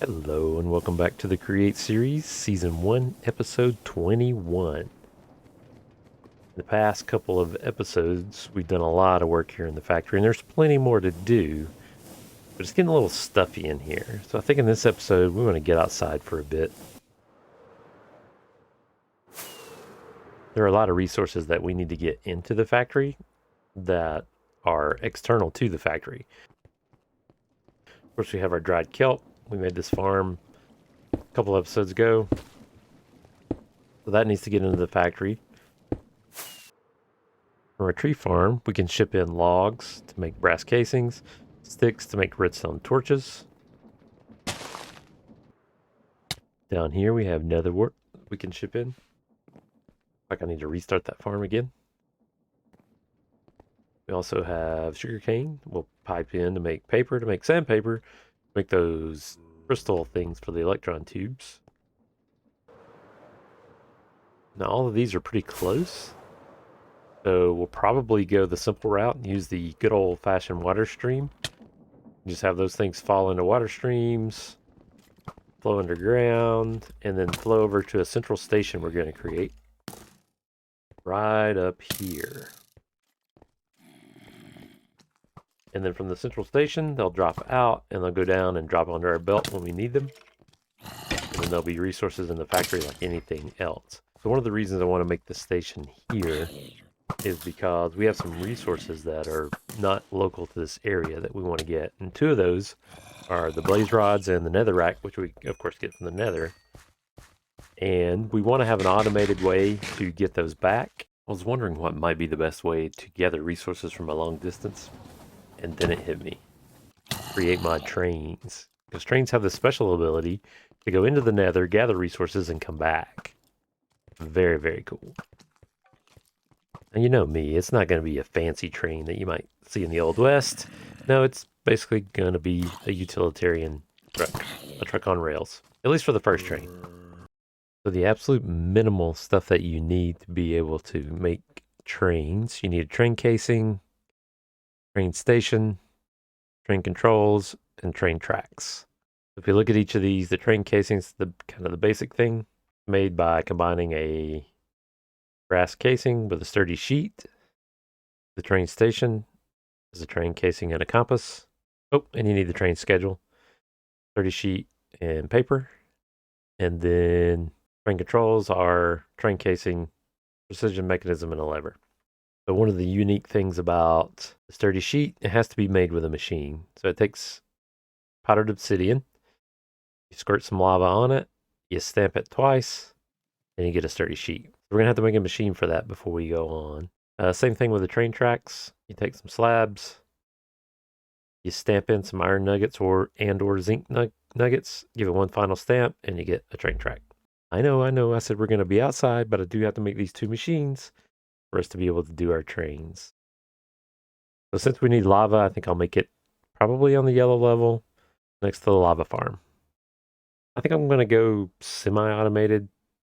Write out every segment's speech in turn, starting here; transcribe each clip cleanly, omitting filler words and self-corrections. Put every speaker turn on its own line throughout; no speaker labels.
Hello and welcome back to the Create series, Season 1, Episode 21. In the past couple of episodes, we've done a lot of work here in the factory, and there's plenty more to do, but it's getting a little stuffy in here. So I think in this episode, we want to get outside for a bit. There are a lot of resources that we need to get into the factory that are external to the factory. Of course, we have our dried kelp. We made this farm a couple episodes ago. So that needs to get into the factory. From our tree farm, we can ship in logs to make brass casings, sticks to make redstone torches. Down here we have nether wart we can ship in. Like I need to restart that farm again. We also have sugarcane. We'll pipe in to make paper, to make sandpaper, make those crystal things for the electron tubes. Now all of these are pretty close. So we'll probably go the simple route and use the good old-fashioned water stream. Just have those things fall into water streams, flow underground, and then flow over to a central station we're going to create right up here. And then from the central station, they'll drop out and they'll go down and drop onto our belt when we need them. And then there'll be resources in the factory like anything else. So one of the reasons I want to make this station here is because we have some resources that are not local to this area that we want to get. And two of those are the blaze rods and the netherrack, which we of course get from the nether. And we want to have an automated way to get those back. I was wondering what might be the best way to gather resources from a long distance. And then it hit me. Create mod trains. Because trains have this special ability to go into the nether, gather resources, and come back. Very, very cool. And you know me, it's not going to be a fancy train that you might see in the Old West. No, it's basically going to be a utilitarian truck. A truck on rails. At least for the first train. So the absolute minimal stuff that you need to be able to make trains. You need a train casing, train station, train controls, and train tracks. If you look at each of these, the train casing's the kind of the basic thing, made by combining a brass casing with a sturdy sheet. The train station is a train casing and a compass. Oh, and you need the train schedule, sturdy sheet, and paper. And then train controls are train casing, precision mechanism, and a lever. So one of the unique things about the sturdy sheet, it has to be made with a machine. So it takes powdered obsidian, you squirt some lava on it, you stamp it twice, and you get a sturdy sheet. We're gonna have to make a machine for that before we go on. Same thing with the train tracks. You take some slabs, you stamp in some iron nuggets or zinc nuggets, give it one final stamp, and you get a train track. I know, I said we're gonna be outside, but I do have to make these two machines for us to be able to do our trains. So since we need lava, I think I'll make it probably on the yellow level next to the lava farm. I think I'm going to go semi-automated, kind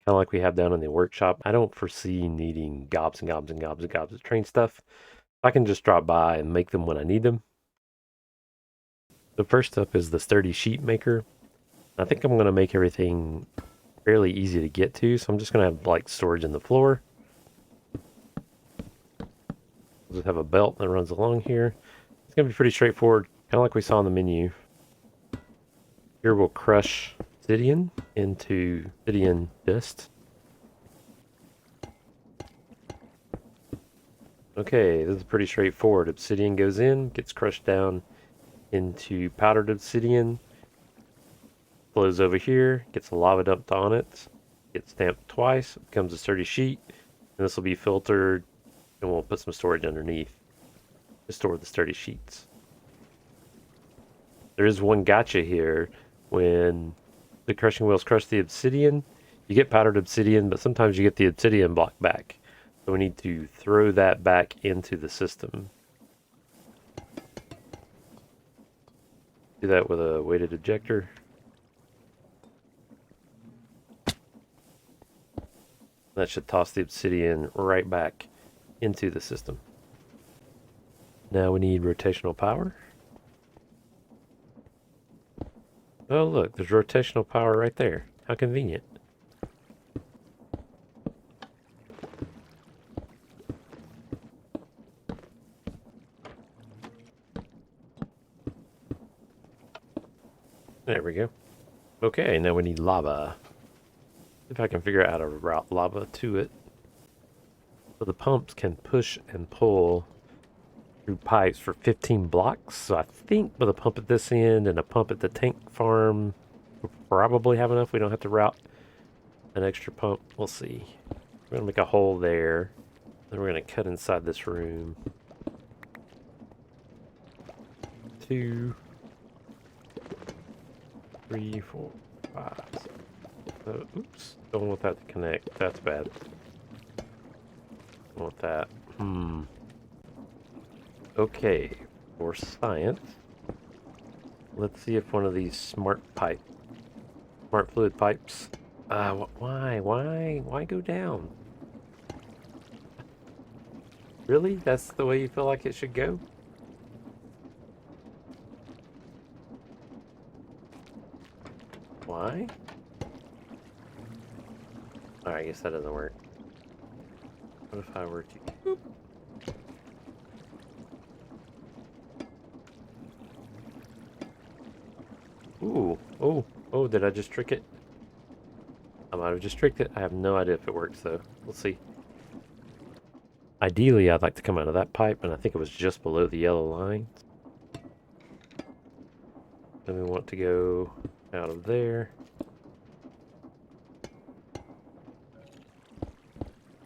of like we have down in the workshop. I don't foresee needing gobs and gobs and gobs and gobs of train stuff. I can just drop by and make them when I need them. The first up is the sturdy sheet maker. I think I'm going to make everything fairly easy to get to, so I'm just going to have like storage in the floor. We'll just have a belt that runs along here. It's going to be pretty straightforward, kind of like we saw in the menu. Here we'll crush obsidian into obsidian dust. Okay, this is pretty straightforward. Obsidian goes in, gets crushed down into powdered obsidian, flows over here, gets lava dumped on it, gets stamped twice, becomes a sturdy sheet, and this will be filtered, and we'll put some storage underneath to store the sturdy sheets. There is one gotcha here. When the crushing wheels crush the obsidian, you get powdered obsidian, but sometimes you get the obsidian block back. So we need to throw that back into the system. Do that with a weighted ejector. That should toss the obsidian right back into the system. Now we need rotational power. Oh, look, there's rotational power right there. How convenient. There we go. Okay, now we need lava. If I can figure out how to route lava to it. So the pumps can push and pull through pipes for 15 blocks. So I think with a pump at this end and a pump at the tank farm, we'll probably have enough. We don't have to route an extra pump. We'll see. We're going to make a hole there. Then we're going to cut inside this room. 2, 3, 4, 5. Oops. Don't want that to connect. That's bad. Don't want that. Okay. For science, let's see if one of these smart fluid pipes. Why go down? Really? That's the way you feel like it should go? Why? Alright, I guess that doesn't work. What if I were to... Boop. Ooh. Oh, did I just trick it? I might have just tricked it. I have no idea if it works, though. We'll see. Ideally, I'd like to come out of that pipe, and I think it was just below the yellow line. Then we want to go out of there.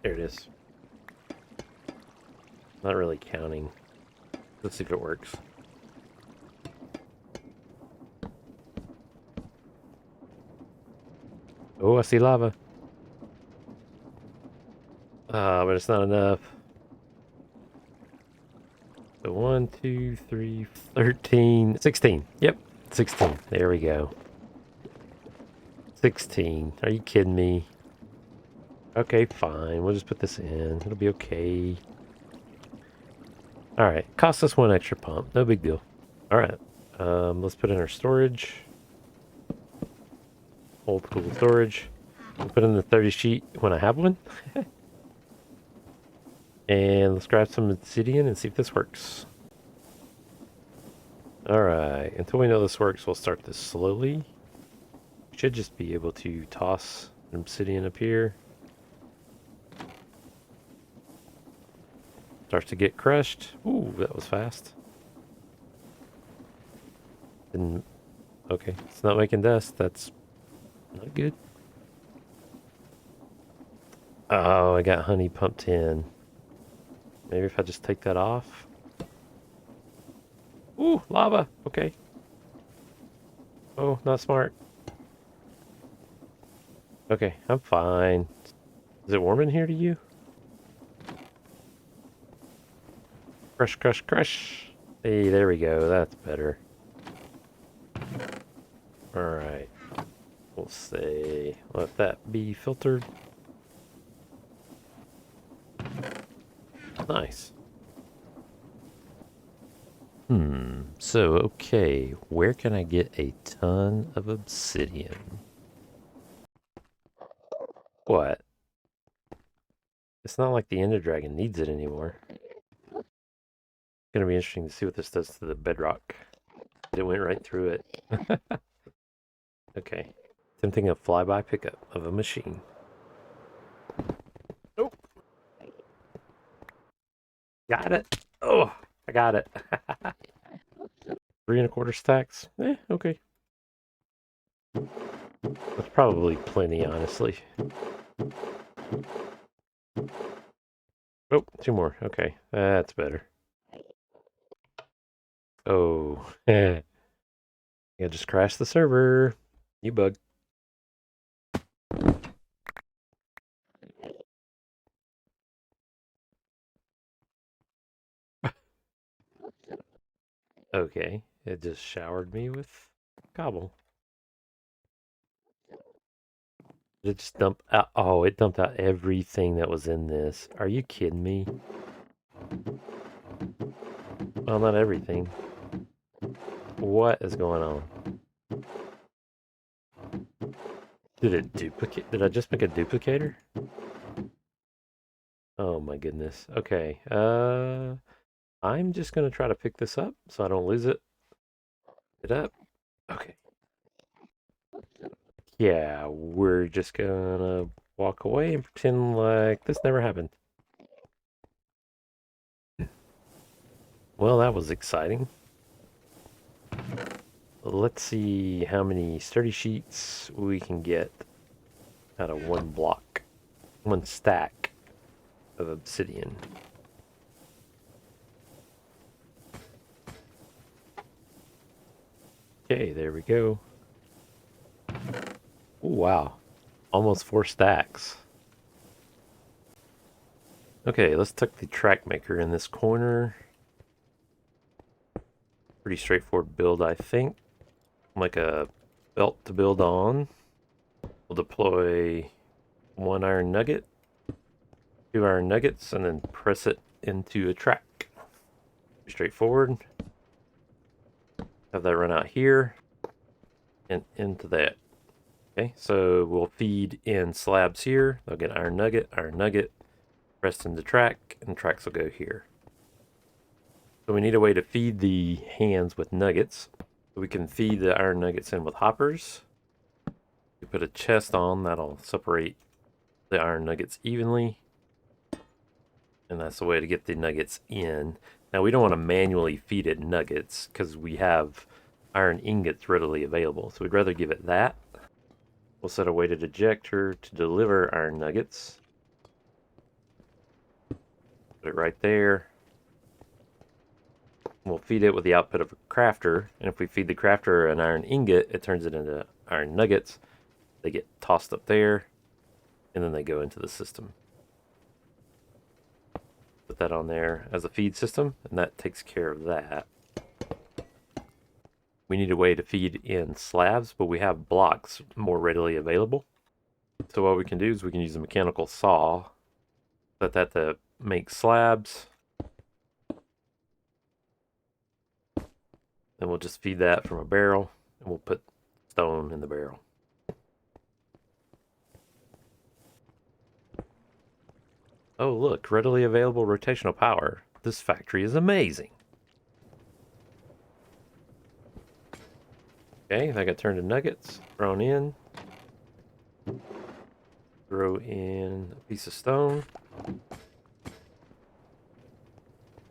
There it is. Not really counting. Let's see if it works. Oh, I see lava. But it's not enough. So 1, 2, 3, 13, 16. Yep, 16. There we go. 16. Are you kidding me? Okay, fine. We'll just put this in. It'll be okay. Alright, cost us 1 extra pump. No big deal. Alright, let's put in our storage. Old school storage. We'll put in the 30 sheet when I have one. And let's grab some obsidian and see if this works. Alright, until we know this works, we'll start this slowly. Should just be able to toss an obsidian up here. Starts to get crushed. Ooh, that was fast. Didn't... Okay, it's not making dust. That's not good. Oh, I got honey pumped in. Maybe if I just take that off. Ooh, lava. Okay. Oh, not smart. Okay, I'm fine. Is it warm in here to you? Crush, crush, crush. Hey, there we go. That's better. Alright. We'll say, let that be filtered. Nice. So, okay. Where can I get a ton of obsidian? What? It's not like the Ender Dragon needs it anymore. It's gonna be interesting to see what this does to the bedrock. It went right through it. Okay. Attempting a flyby pickup of a machine. Nope. Got it. Oh, I got it. 3 1/4 stacks. Okay. That's probably plenty, honestly. Oh, 2 more. Okay, that's better. Oh, yeah, just crashed the server. You bug. Okay, it just showered me with cobble. Did it just dump out? Oh, it dumped out everything that was in this. Are you kidding me? Well, not everything. What is going on? Did it duplicate? Did I just make a duplicator? Oh my goodness. Okay. I'm just gonna try to pick this up so I don't lose it. It up. Okay. Yeah, we're just gonna walk away and pretend like this never happened. Well, that was exciting. Let's see how many sturdy sheets we can get out of one block, one stack of obsidian. Okay, there we go. Ooh, wow, almost 4 stacks. Okay, let's tuck the track maker in this corner. Pretty straightforward build, I think. Like a belt to build on. We'll deploy 1 iron nugget, 2 iron nuggets, and then press it into a track. Pretty straightforward. Have that run out here and into that. Okay, so we'll feed in slabs here. They'll get iron nugget, pressed into track, and tracks will go here. So we need a way to feed the hands with nuggets. So we can feed the iron nuggets in with hoppers. We put a chest on, that'll separate the iron nuggets evenly. And that's the way to get the nuggets in. Now we don't want to manually feed it nuggets because we have iron ingots readily available. So we'd rather give it that. We'll set a weighted ejector to deliver iron nuggets. Put it right there. We'll feed it with the output of a crafter, and if we feed the crafter an iron ingot, it turns it into iron nuggets. They get tossed up there, and then they go into the system. Put that on there as a feed system, and that takes care of that. We need a way to feed in slabs, but we have blocks more readily available. So what we can do is we can use a mechanical saw, set that to make slabs. Then we'll just feed that from a barrel, and we'll put stone in the barrel. Oh, look, readily available rotational power. This factory is amazing. Okay, that got turned to nuggets, thrown in. Throw in a piece of stone.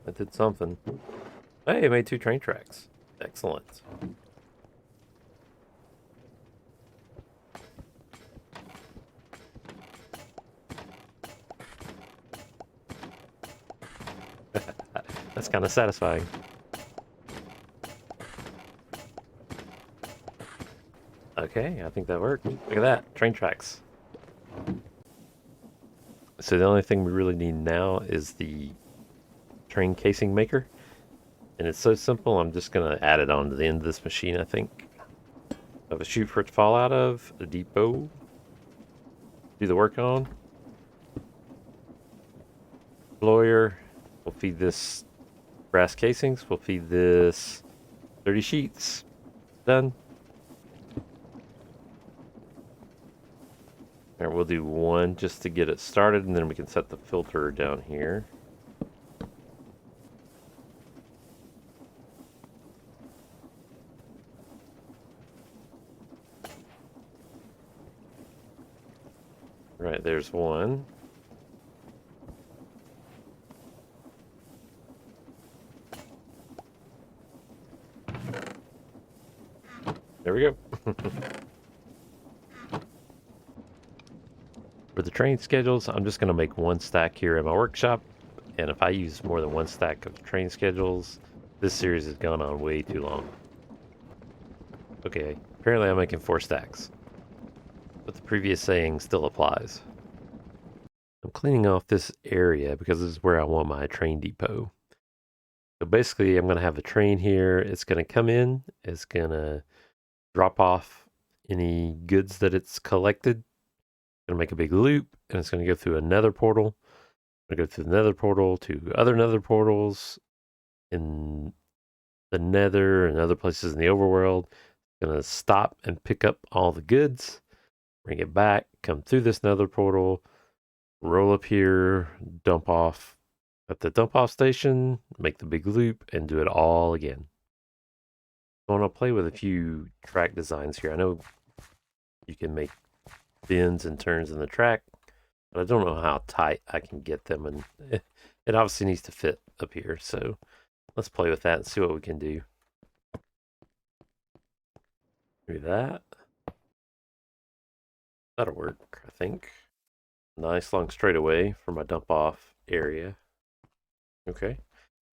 That did something. Hey, it made 2 train tracks. Excellent. That's kind of satisfying. Okay, I think that worked. Look at that, train tracks. So the only thing we really need now is the train casing maker. And it's so simple, I'm just gonna add it on to the end of this machine, I think. I have a chute for it to fall out of, a depot. Do the work on. Lawyer. We'll feed this brass casings. We'll feed this 30 sheets. Done. Alright, we'll do 1 just to get it started, and then we can set the filter down here. Right, there's 1. There we go. For the train schedules, I'm just going to make 1 stack here in my workshop. And if I use more than 1 stack of train schedules, this series has gone on way too long. Okay, apparently I'm making 4 stacks. But the previous saying still applies. I'm cleaning off this area because this is where I want my train depot. So basically, I'm going to have a train here. It's going to come in. It's going to drop off any goods that it's collected. It's going to make a big loop, and it's going to go through another portal. Going to go through the nether portal to other nether portals in the nether and other places in the overworld. Going to stop and pick up all the goods, bring it back, come through this nether portal, roll up here, dump off at the dump off station, make the big loop, and do it all again. I want to play with a few track designs here. I know you can make bends and turns in the track, but I don't know how tight I can get them, and it obviously needs to fit up here, so let's play with that and see what we can do. Do that. That'll work, I think. Nice long straightaway for my dump off area. Okay.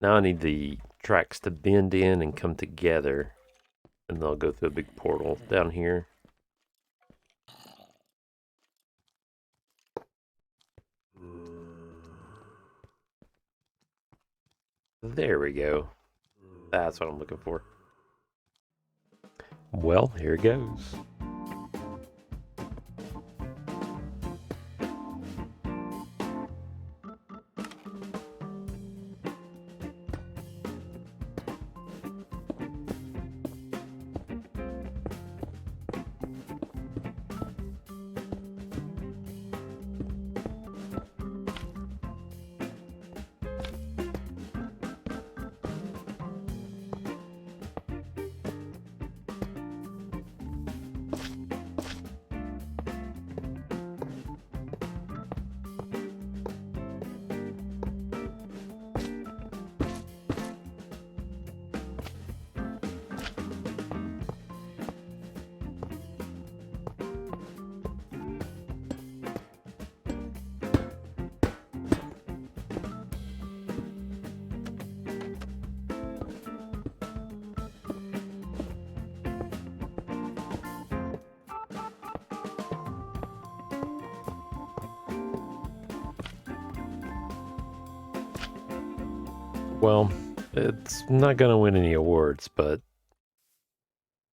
Now I need the tracks to bend in and come together, and they'll go through a big portal down here. There we go. That's what I'm looking for. Well, here it goes. Well, it's not going to win any awards, but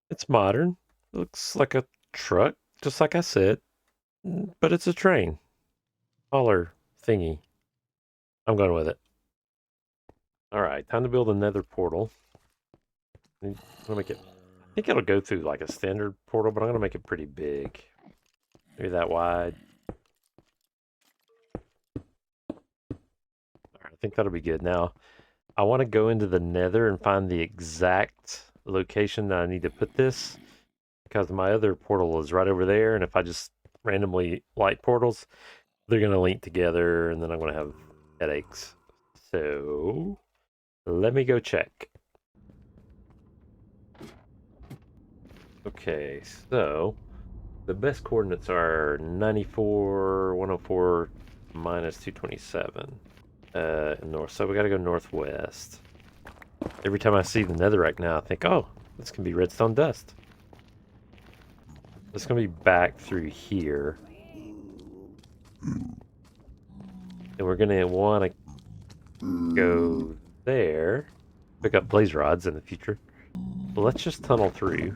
it's modern. Looks like a truck, just like I said, but it's a train. Taller thingy. I'm going with it. All right, time to build another portal. I'm gonna make it. I think it'll go through like a standard portal, but I'm gonna make it pretty big. Maybe that wide. All right, I think that'll be good. Now, I want to go into the nether and find the exact location that I need to put this, because my other portal is right over there, and if I just randomly light portals, they're going to link together, and then I'm going to have headaches. So, let me go check. Okay, so the best coordinates are 94, 104, minus 227. North. So we got to go northwest. Every time I see the netherrack now, I think, oh, this can be redstone dust. It's going to be back through here. And we're going to want to go there. Pick up blaze rods in the future. But let's just tunnel through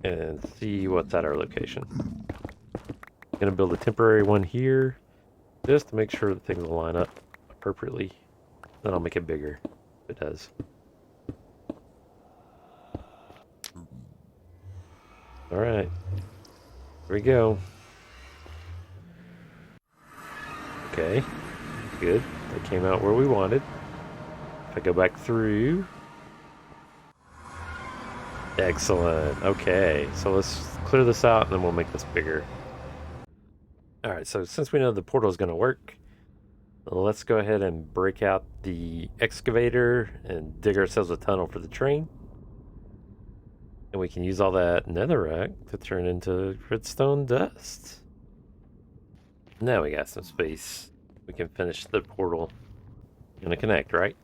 and see what's at our location. Going to build a temporary one here just to make sure that things will line up appropriately. Then I'll make it bigger if it does. Alright. Here we go. Okay. Good. That came out where we wanted. If I go back through. Excellent. Okay. So let's clear this out and then we'll make this bigger. Alright, so since we know the portal is going to work, let's go ahead and break out the excavator and dig ourselves a tunnel for the train. And we can use all that netherrack to turn into redstone dust. Now we got some space. We can finish the portal. Gonna connect, right?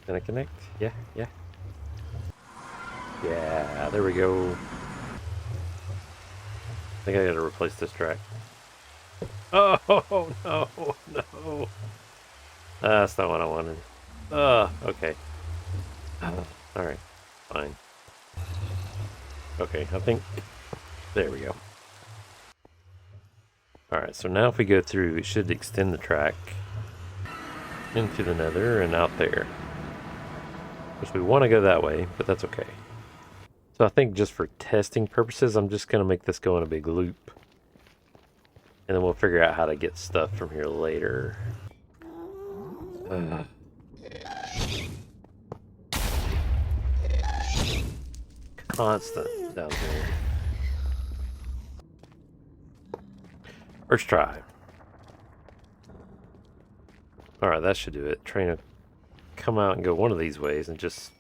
Gonna connect? Yeah, yeah. Yeah, there we go. I think I gotta replace this track. Oh, no, no. That's not what I wanted. Okay. Alright, fine. Okay, I think... There we go. Alright, so now if we go through, it should extend the track into the nether and out there. Of course, we want to go that way, but that's okay. So I think just for testing purposes, I'm just going to make this go in a big loop. And then we'll figure out how to get stuff from here later. Constant down here. First try. Alright, that should do it. Train to come out and go one of these ways and just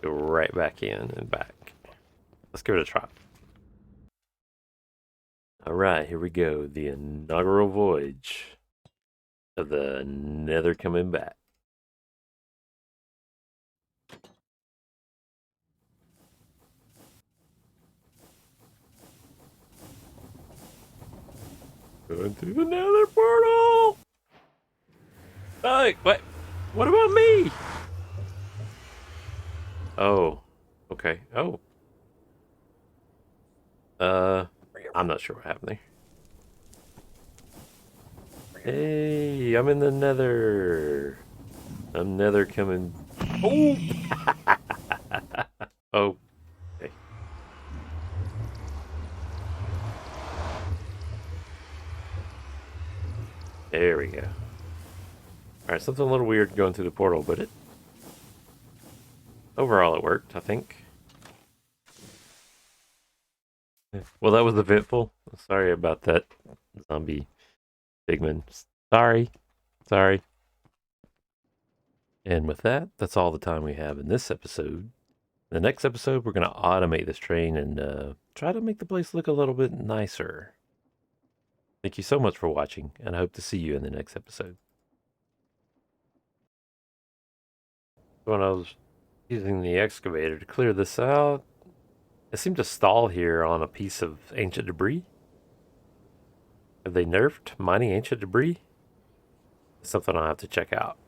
go right back in and back. Let's give it a try. Alright, here we go. The inaugural voyage of the Nether coming back. Going through the Nether portal! Hey, what? What about me? Oh, okay. Oh. I'm not sure what happened there. Hey, I'm in the Nether. I'm Nether coming. Oh! Oh. Okay. There we go. Alright, something a little weird going through the portal, but overall it worked, I think. Well, that was eventful. Sorry about that, zombie pigman. Sorry. Sorry. And with that, that's all the time we have in this episode. The next episode, we're going to automate this train and try to make the place look a little bit nicer. Thank you so much for watching, and I hope to see you in the next episode. When I was using the excavator to clear this out, it seemed to stall here on a piece of ancient debris. Have they nerfed mining ancient debris? Something I'll have to check out.